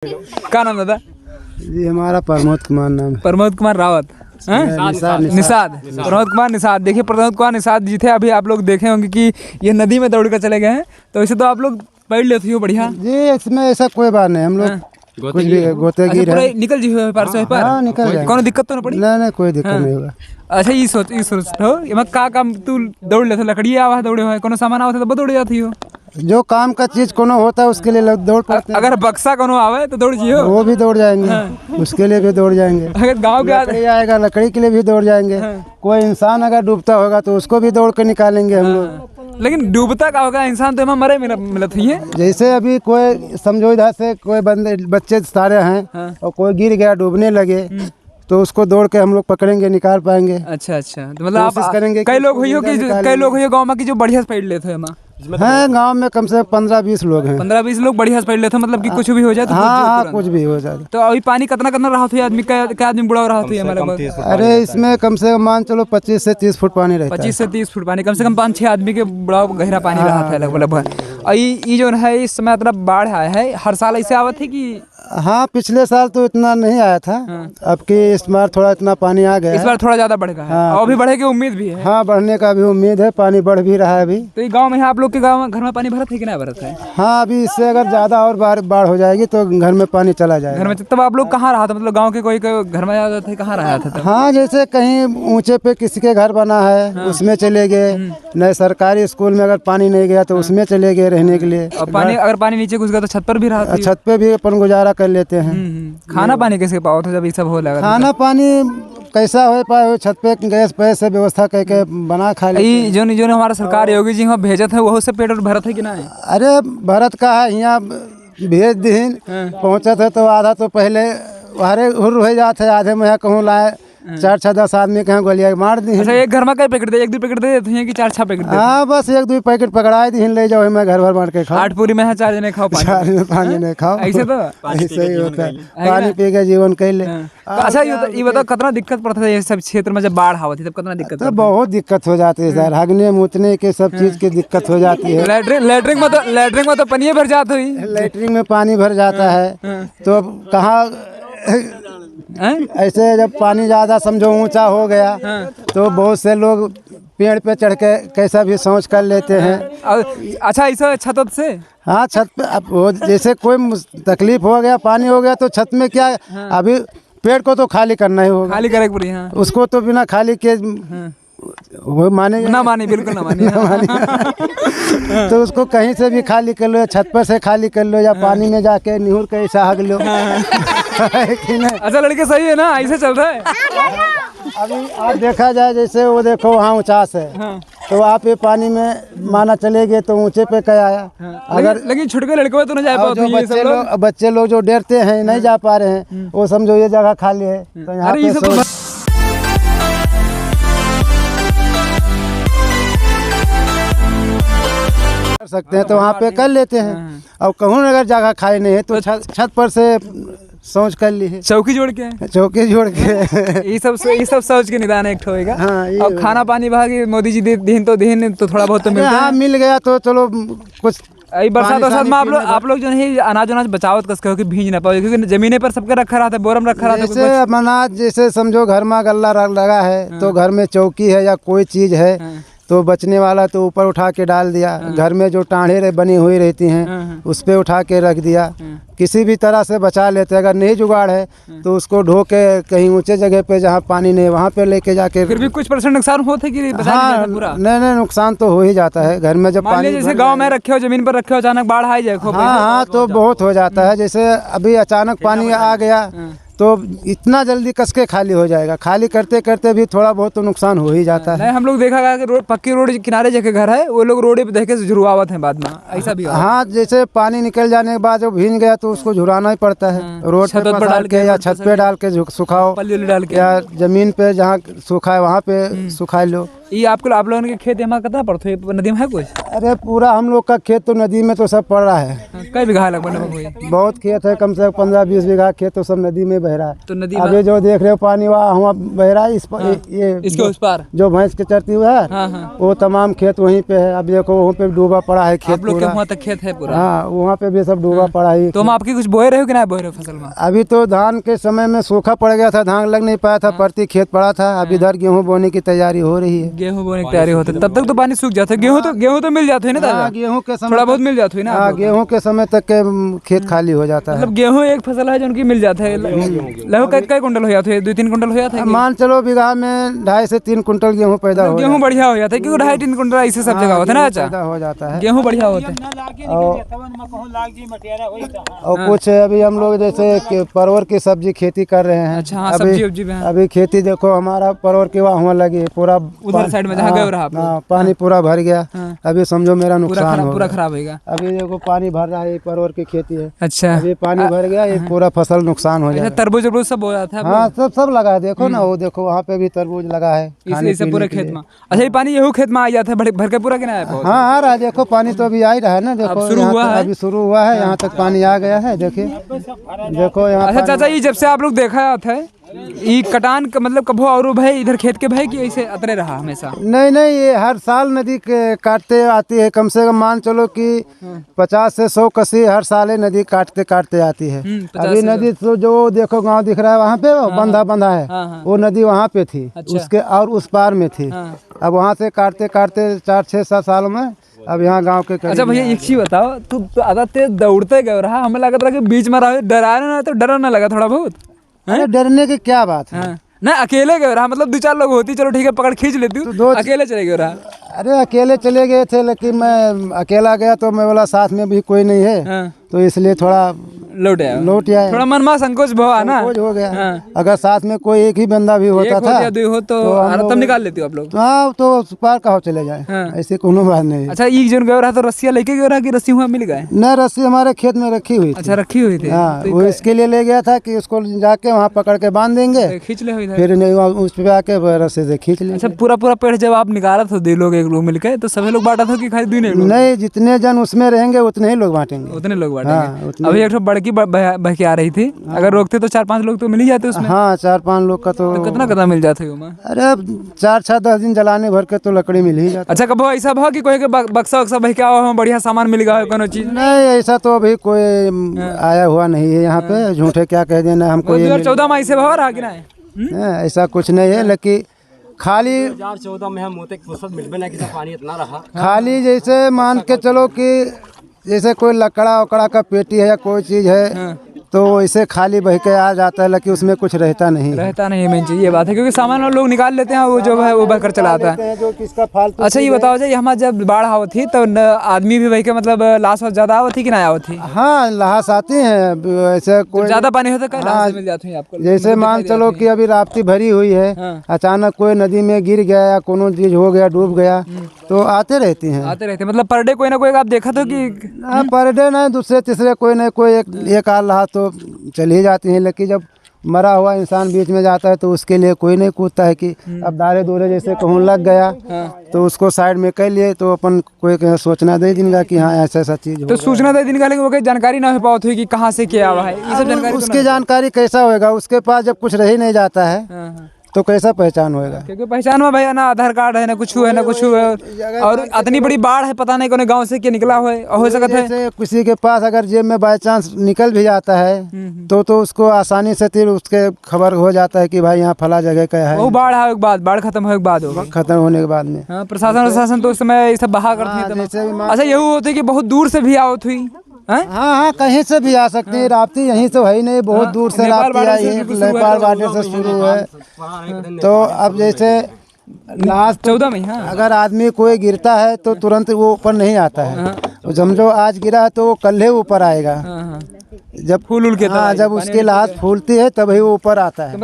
क्या नाम दादा? जी हमारा प्रमोद कुमार नाम है। प्रमोद कुमार रावत। निषाद प्रमोद कुमार निषाद। देखिए प्रमोद कुमार निषाद जी थे। अभी आप लोग देखे होंगे कि ये नदी में दौड़ कर चले गए हैं, तो इसे तो आप लोग पढ़ लेते हो बढ़िया जी। इसमें ऐसा कोई बात नहीं, हम लोग कुछ भी गोतेगिर है। निकल जी हो पार से पार। हाँ निकल जाए, कोनो दिक्कत तो ना पड़ी? नहीं कोई दिक्कत नहीं होगा। अच्छा ये सोच हो ये का काम तू दौड़ लेते, लकड़ी आवा दौड़े हो, कोनो सामान आवत तो दौड़ जाती हो। जो काम का चीज कोनो होता है उसके लिए लोग दौड़ पड़ते हैं। अगर बक्सा कोनो आवे तो दौड़ जियो, वो भी दौड़ जाएंगे, उसके लिए भी दौड़ जाएंगे। अगर गाँव के लकड़ी आएगा लकड़ी के लिए भी दौड़ जाएंगे। कोई इंसान अगर डूबता होगा तो उसको भी दौड़ कर निकालेंगे हम लोग। लेकिन डूबता का होगा इंसान तो मरे मिलत ही है। जैसे अभी कोई समझो इधर से कोई बच्चे सारे हैं और कोई गिर गया डूबने लगे तो उसको दौड़ के हम लोग पकड़ेंगे, निकाल पाएंगे। अच्छा तो मतलब आप करेंगे। कई लोग हुई हो गाँव में कि जो बढ़िया से पढ़ लेते हैं। हैं गांव में कम से कम 15-20 लोग हैं। 15-20 लोग बढ़िया से पढ़ लेते हैं, मतलब कि कुछ भी हो जाए तो हाँ कुछ भी हो जाए। तो अभी पानी कितना रहा था आदमी क्या आदमी बुढ़ा रहा था हमारे? अरे इसमें कम से कम मान चलो 25 से 30 फुट पानी रहता है। 25 से 30 फुट पानी, कम से कम 5-6 आदमी के बड़ा गहरा पानी रहा था लगभग। और ये जो है इस समय इतना बाढ़ आया है, हर साल ऐसे आवत है कि? हाँ पिछले साल तो इतना नहीं आया था। अब की इस बार थोड़ा इतना पानी आ गया, इस बार थोड़ा ज्यादा बढ़ गया है। और अभी बढ़े की उम्मीद भी है। हाँ बढ़ने का भी उम्मीद है, पानी बढ़ भी रहा है अभी। तो ये गाँव में आप लोग के गाँव में घर में पानी भरत है कि नहीं भरत है? हाँ अभी इससे अगर ज्यादा और बाढ़ हो जाएगी तो घर में पानी चला जाएगा। घर में तब आप लोग कहाँ रहा था, मतलब गाँव के कोई घर में जाते थे, कहाँ रहा था? हाँ जैसे कहीं ऊंचे पे किसी के घर बना है उसमें चले गए, नए सरकारी स्कूल में अगर पानी नहीं गया तो उसमें चले गए रहने के लिए। और पानी अगर पानी नीचे घुस गया तो छत पर भी रहा? छत पे भी अपन गुजारा कर लेते हैं। खाना पानी कैसे पाओ था जब ये सब हो लगा? खाना पानी कैसा हो पाए, छत पे गैस पैसे व्यवस्था करके बना खा ले। जो हमारा सरकार योगी जी वहाँ भेजत है वो से पेट भरत है कि नहीं? अरे भरत का है, यहाँ भेज दिन पहुँचत है तो आधा तो पहले हरे हुर हो जाते है, आधे में कहूँ लाए 4-6-10 आदमी कहाँ गोलियाँ मार दी। अच्छा एक घर में कई पैकेट दे, 1-2 पैकेट दे देते हैं कि 4-6 पैकेट? हाँ बस 1-2 पैकेट पकड़ाए दी ले जाओ, मैं घर भर बांट के खाओ। 8 पूरी में है 4 जने खाओ, 4 जने 5 जने खाओ। ऐसे तो ऐसे ही होता है, पानी पी के जीवन कैले। अच्छा ये बताओ कितना दिक्कत पड़ता है ये सब क्षेत्र में जब बाढ़ आवती है तब कितना दिक्कत? तो बहुत दिक्कत हो जाती है सर, हगने मुतने के सब चीज की दिक्कत हो जाती है। लैट्रिन में तो पानी भर जाता है। लैट्रिन में पानी भर जाता है तो कहाँ ऐसे जब पानी ज़्यादा समझो ऊंचा हो गया तो बहुत से लोग पेड़ पे चढ़ के कैसा भी सोच कर लेते हैं। अच्छा ऐसा छत से? हाँ छत पे अब जैसे कोई तकलीफ हो गया, पानी हो गया तो छत में क्या अभी पेड़ को तो खाली करना ही होगा, खाली करे पड़ी। हाँ उसको तो बिना खाली के वो माने ना माने, बिल्कुल ना माने। तो उसको कहीं से भी खाली कर लो, छत पर से खाली कर लो या पानी में जाके निहुर के ऐसा हग लो। अच्छा लड़के सही है ना, ऐसे चल रहा है। अभी आप देखा जाए जैसे वो देखो वहाँ ऊंचास है तो आप ये पानी में माना चले गए तो ऊंचे पे क्या आया। अगर लेकिन छुटके लड़के तो नहीं जा पाते, बच्चे लोग जो डरते हैं नहीं जा पा रहे हैं, वो समझो ये जगह खाली है तो यहाँ पे कर सकते हैं तो वहाँ पे कर लेते हैं। और कहूँ अगर जगह खाली नहीं है तो छत पर से सोच कर ली है, चौकी जोड़ के ये सब सोच के निदान एक ठोएगा। हाँ, और खाना पानी भागी मोदी जी दिन तो थोड़ा बहुत तो मिलता है। हाँ मिल गया तो चलो कुछ। बरसात में आप लोग जो है अनाज बचावत कस कहो कि भींज ना पाओ, क्योंकि जमीने पर सबके रखा रहा था, बोरम रखा रहा था। जैसे अनाज जैसे समझो घर में गल्ला लगा है तो घर में चौकी है या कोई चीज है तो बचने वाला तो ऊपर उठा के डाल दिया। घर में जो टाढ़े बनी हुई रहती हैं उस पे उठा के रख दिया, किसी भी तरह से बचा लेते। अगर नहीं जुगाड़ है तो उसको ढो के कहीं ऊंचे जगह पे जहाँ पानी नहीं वहाँ पे लेके जाके। फिर भी कुछ % नुकसान होते कि हाँ नहीं नुकसान तो हो ही जाता है। घर में जब पानी जैसे गाँव में रखे हो, जमीन पर रखे हो, अचानक बाढ़ आ जाए। हाँ तो बहुत हो जाता है। जैसे अभी अचानक पानी आ गया तो इतना जल्दी कस के खाली हो जाएगा, खाली करते करते भी थोड़ा बहुत तो नुकसान हो ही जाता है। नहीं हम लोग देखा कि पक्की रोड किनारे जगह घर है वो लोग रोड पे देखे झुरवावत हैं बाद में, ऐसा भी। हाँ जैसे पानी निकल जाने के बाद जब भीग गया तो उसको झुराना ही पड़ता है। रोड पे डाल के या छत पे डाल के सुखाओ, पल्ली डाल के या जमीन पे जहाँ सूखा है वहाँ पे सुखा लो। ये आपको आप लोगों के खेत यहाँ कितना पड़ता है, नदी में है कुछ? अरे पूरा हम लोग का खेत तो नदी में तो सब पड़ रहा है। कई बीघा है लगभग कोई? बहुत खेत है, कम से कम 15-20 बीघा खेत तो सब नदी में बह रहा है। तो नदी अभी जो देख रहे हो पानी वहाँ बह रहा है, ये इसके उस पार जो भैंस के चरती हुआ है, वो तमाम खेत वहीं पे है। अब देखो वहाँ पे डूबा पड़ा है खेत, आप लोग के वहाँ तक खेत है पूरा? हाँ, वहाँ पे भी सब डूबा पड़ा है। तो हम आपकी कुछ बोए रहे हो कि नहीं बोए रहे हो फसल में? अभी तो धान के समय में सूखा पड़ गया था, धान लग नहीं पाया था, प्रति खेत पड़ा था। अब इधर गेहूँ बोने की तैयारी हो रही है। गेहूँ बोने की तैयारी होती है, तब तक तो पानी सूख जाता है। गेहूँ तो मिल जाते है ना? गेहूँ के समय थोड़ा बहुत मिल जाता है ना? हाँ, गेहूँ के समय तक के खेत खाली हो जाता है। मतलब गेहूँ एक फसल है जो उनकी मिल जाता है। लगभग कई कुंटल हो जाते हैं? 2-3 कुंटल हो जाता है? मान चलो बीघा में 2.5 से 3 कुंटल गेहूँ पैदा हो गेहूँ बढ़िया हो जाता है, क्योंकि 2.5-3 कुंटल ऐसे सब जगह होता है ना? अच्छा, पैदा हो जाता है, गेहूँ बढ़िया होता है। और कुछ अभी हम लोग जैसे परवल की सब्जी खेती कर रहे हैं। अच्छा, हाँ, सब्जी उब्जी में है। अभी खेती देखो हमारा परवल की वहाँ लगी पूरा उधर साइड में जहाँ गए रहा आप लोग। पानी पूरा भर गया। अभी समझो मेरा नुकसान हो पूरा गया। खराब होगा। अभी देखो पानी भर रहा है, परवल की खेती है। अच्छा, अभी पानी भर गया, ये पूरा फसल नुकसान हो जाएगा। तरबूज तरबूज सब हो जाता है? हाँ, सब लगा है, देखो ना, वो देखो वहाँ पे भी तरबूज लगा है इसे पूरे खेत में। अच्छा, ये पानी यहू खेत में आ जाता है भर के पूरा कि नहीं? हाँ, आ रहा है, देखो पानी तो अभी आ ही रहा है ना। देखो शुरू हुआ है, अभी शुरू हुआ है, यहाँ तक पानी आ गया है। देखिए, देखो यहाँ। अच्छा चाचा, ये जब से आप लोग देखा था ये कटान का मतलब कभो और भाई इधर खेत के भाई कि ऐसे अतरे रहा हमेशा? नहीं, ये हर साल नदी के काटते आती है। कम से कम मान चलो कि 50 से 100 कसी हर साल नदी काटते आती है। अभी नदी तो जो देखो गांव दिख रहा है वहाँ पे बंधा है, वो नदी वहाँ पे थी। उसके और उस पार में थी। अब वहाँ से काटते 4-6-7 सालों में अब यहाँ गांव के करीब। अच्छा भैया, एक चीज बताओ, तू आधा तेज दौड़ते गए रहा, हमें लगा था कि बीच में रहा, डरा ना तो डर ना लगा थोड़ा बहुत? अरे डरने की क्या बात है? नहीं, अकेले गए रहा, मतलब 2-4 लोग होती चलो ठीक है, पकड़ खींच लेती हूँ, तो अकेले चले गए रहा? अरे अकेले चले गए थे, लेकिन मैं अकेला गया तो मैं बोला साथ में भी कोई नहीं है, तो इसलिए थोड़ा लौट आया। थोड़ा मन में संकोच भाव ना हो गया। अगर साथ में कोई एक ही बंदा भी होता था तो तब निकाल लेती हो आप लोग? हाँ, तो पार कहाँ चले जाए, ऐसे कोनो बात नहीं। अच्छा, एक जन गए रहा तो रस्सियाँ लेके गए रहा कि रस्सी हुआ मिल गए? न, रस्सी हमारे खेत में रखी हुई थी। अच्छा, रखी हुई थी। हाँ, वो इसके लिए ले गया था कि उसको जाके वहाँ पकड़ के बांध देंगे, खींच ले फिर उस पे आके रस्सी से खींच ले। अच्छा, पूरा पेड़ जब आप निकाला था 2 लोग 1 लोग मिलकर, तो सभी लोग बांटा था कि खाली 2 लोग? नहीं, जितने जन उसमें रहेंगे उतने ही लोग बांटेंगे। उतने लोग बांटेंगे। अभी एक बड़की बहकी आ रही थी, अगर रोकते तो 4-5 लोग तो मिल ही जाते उसमें? हाँ, 4-5 लोग का तो कितना मिल जाता है? अरे 4-10 दिन जलाने भर के तो लकड़ी मिल ही जाती। अच्छा, कब ऐसा भाव कि कोई के बक्सा वक्सा भाई क्या बढ़िया सामान मिल गया कोनो चीज? नहीं, ऐसा तो अभी कोई आया हुआ नहीं है यहाँ पे, झूठे क्या कह देना हमको। 2014 में ऐसे भाव रहा कि नहीं? ऐसा कुछ नहीं है, लेकिन खाली 2014 में हम मिलबे ना कि पानी इतना रहा। खाली जैसे मान के चलो कि जैसे कोई लकड़ा उकड़ा का पेटी है या कोई चीज है, तो इसे खाली बह के आ जाता है, लेकिन उसमें कुछ रहता नहीं मेन चीज ये बात है, क्योंकि सामान लोग निकाल लेते हैं, वो जो है वो बहकर चला आता है जो किसका फालतू। अच्छा, ये बताओ जी, हमारे जब बाढ़ आवत थी तो आदमी भी बह के मतलब लाश ज्यादा आवत थी कि नहीं आवत थी? हाँ, लाश आती है, ऐसे कोई ज्यादा पानी होता है लाश मिल जाती है आपको? जैसे मान चलो कि अभी राप्ती भरी हुई है, अचानक कोई नदी में गिर गया या कोनो चीज हो गया, डूब गया, तो आते रहते मतलब पर डे कोई ना कोई आप देखा तो कि? पर डे नहीं, दूसरे तीसरे कोई न कोई एक आ रहा तो चली ही जाती हैं। लेकिन जब मरा हुआ इंसान बीच में जाता है तो उसके लिए कोई नहीं कूदता है कि अब दारे दूरे जैसे कहूँ लग गया तो उसको साइड में कर लिए, तो अपन कोई सोचना दे देगा कि हाँ ऐसा चीज। तो सूचना दे देगा, लेकिन वो कोई जानकारी ना हो पाती हुई कि कहाँ से क्या हुआ है, ये सब जानकारी उसकी जानकारी कैसा होगा? उसके पास जब कुछ रह ही नहीं जाता है तो कैसा पहचान होएगा? क्योंकि पहचान में भैया ना आधार कार्ड है ना कुछ है ना कुछ है, और इतनी बड़ी बाढ़ है, पता नहीं कौन गांव से क्या निकला हो सकता है। जैसे किसी के पास अगर जेब में बाय चांस निकल भी जाता है तो उसको आसानी से फिर उसके खबर हो जाता है कि भाई यहाँ फला जगह का है। वो बाढ़ आने के बाद, बाढ़ खत्म होने के बाद होगा, खत्म होने के बाद में प्रशासन तो उस समय सब बहा करती है। अच्छा, यही होती है कि बहुत दूर से भी आवत हुई? हाँ, कहीं से भी आ सकती है, राप्ती यहीं से है ही नहीं, बहुत दूर से राप्ती आई है, नेपाल बॉर्डर से शुरू है। तो अब जैसे लास्ट 14 में अगर आदमी कोई गिरता है तो तुरंत वो ऊपर नहीं आता है, समझो आज गिरा है तो वो कल ही ऊपर आएगा, जब फूल के जब उसकी लाश फूलती है तभी वो ऊपर आता है।